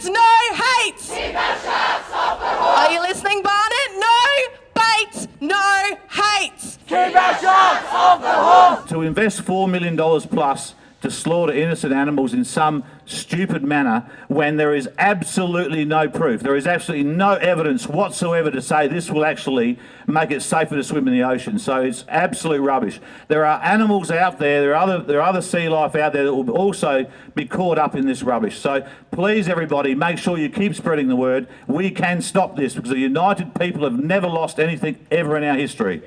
baits, no hates. Keep our sharks off the hook. Are you listening, Barnett? No baits, no hates. Keep our sharks off the hook. To invest $4 million plus to slaughter innocent animals in some stupid manner when there is absolutely no proof. There is absolutely no evidence whatsoever to say this will actually make it safer to swim in the ocean. So it's absolute rubbish. There are animals out there, there are other sea life out there that will also be caught up in this rubbish. So please, everybody, make sure you keep spreading the word. We can stop this because the united people have never lost anything ever in our history.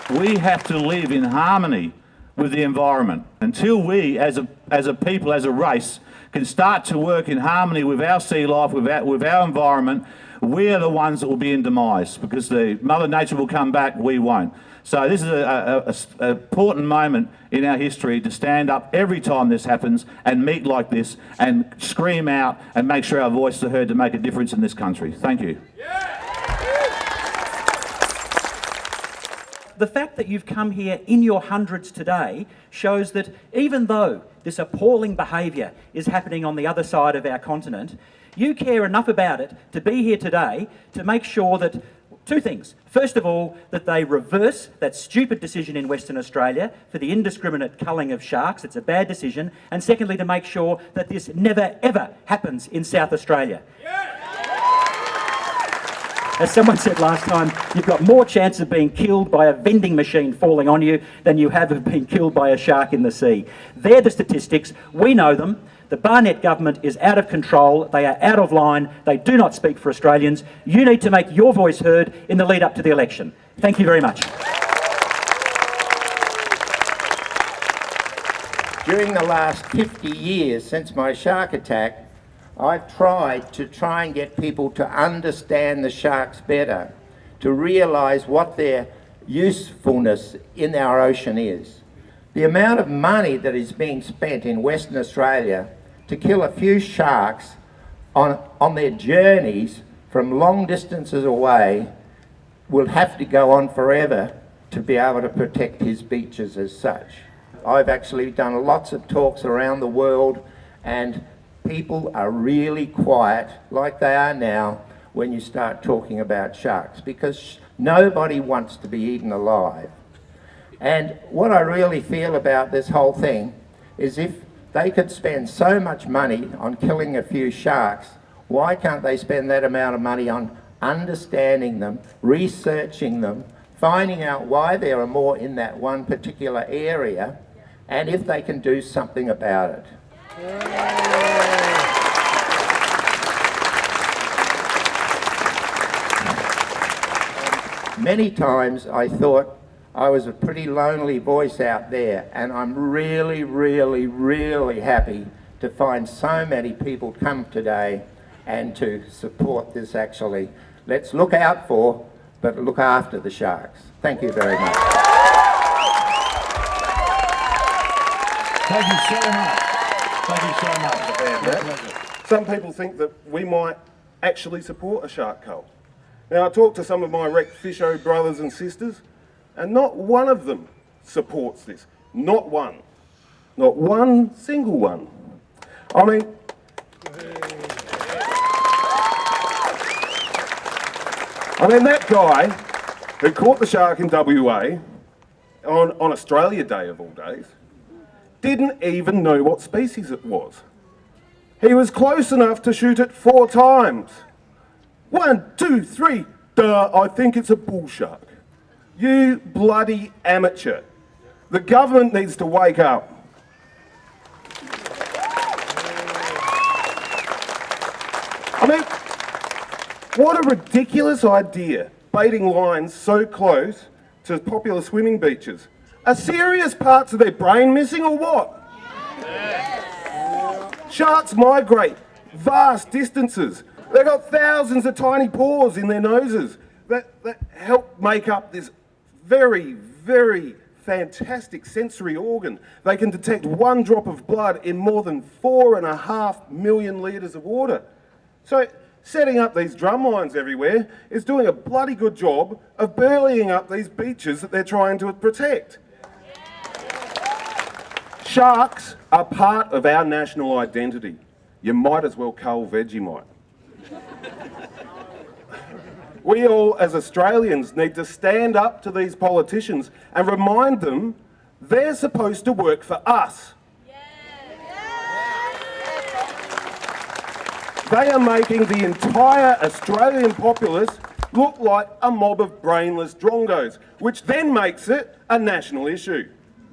We have to live in harmony with the environment. Until we, as a people, as a race, can start to work in harmony with our sea life, with our environment, we are the ones that will be in demise, because the Mother Nature will come back, we won't. So this is an important moment in our history to stand up every time this happens and meet like this and scream out and make sure our voices are heard to make a difference in this country. Thank you. The fact that you've come here in your hundreds today shows that even though this appalling behaviour is happening on the other side of our continent, you care enough about it to be here today to make sure that two things. First of all, that they reverse that stupid decision in Western Australia for the indiscriminate culling of sharks. It's a bad decision. And secondly, to make sure that this never, ever happens in South Australia. As someone said last time, you've got more chance of being killed by a vending machine falling on you than you have of being killed by a shark in the sea. They're the statistics. We know them. The Barnett government is out of control. They are out of line. They do not speak for Australians. You need to make your voice heard in the lead up to the election. Thank you very much. During the last 50 years since my shark attack, I've tried and get people to understand the sharks better, to realise what their usefulness in our ocean is. The amount of money that is being spent in Western Australia to kill a few sharks on their journeys from long distances away will have to go on forever to be able to protect his beaches as such. I've actually done lots of talks around the world, and people are really quiet, like they are now, when you start talking about sharks, because nobody wants to be eaten alive. And what I really feel about this whole thing is, if they could spend so much money on killing a few sharks, why can't they spend that amount of money on understanding them, researching them, finding out why there are more in that one particular area, and if they can do something about it. Many times I thought I was a pretty lonely voice out there, and I'm really, really, really happy to find so many people come today and to support this actually. Let's look out for, but look after the sharks. Thank you very much. Thank you so much. Thank you so much. Some people think that we might actually support a shark cull. Now, I talked to some of my wrecked fisho brothers and sisters, and not one of them supports this. Not one. Not one single one. I mean, that guy who caught the shark in WA on Australia Day of all days didn't even know what species it was. He was close enough to shoot it 4 times. 1, 2, 3, duh, I think it's a bull shark. You bloody amateur. The government needs to wake up. I mean, what a ridiculous idea, baiting lines so close to popular swimming beaches. Are serious parts of their brain missing or what? Yes. Sharks migrate vast distances. They've got thousands of tiny pores in their noses that help make up this very, very fantastic sensory organ. They can detect 1 drop of blood in more than 4.5 million litres of water. So setting up these drum lines everywhere is doing a bloody good job of buoying up these beaches that they're trying to protect. Sharks are part of our national identity. You might as well cull Vegemite. We all, as Australians, need to stand up to these politicians and remind them they're supposed to work for us. They are making the entire Australian populace look like a mob of brainless drongos, which then makes it a national issue.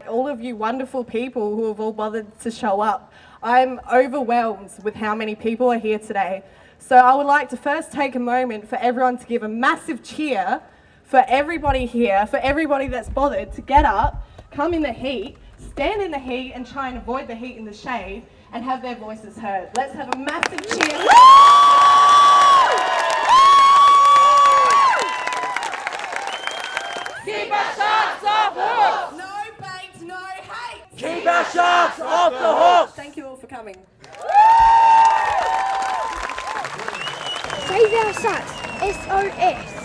All of you wonderful people who have all bothered to show up. I'm overwhelmed with how many people are here today. So I would like to first take a moment for everyone to give a massive cheer for everybody here, for everybody that's bothered to get up, come in the heat, stand in the heat and try and avoid the heat in the shade and have their voices heard. Let's have a massive cheer. Keep our sharks off the hook! No bait, no hate. Keep our sharks off the hook! Thank you all for coming. Save our sharks. SOS.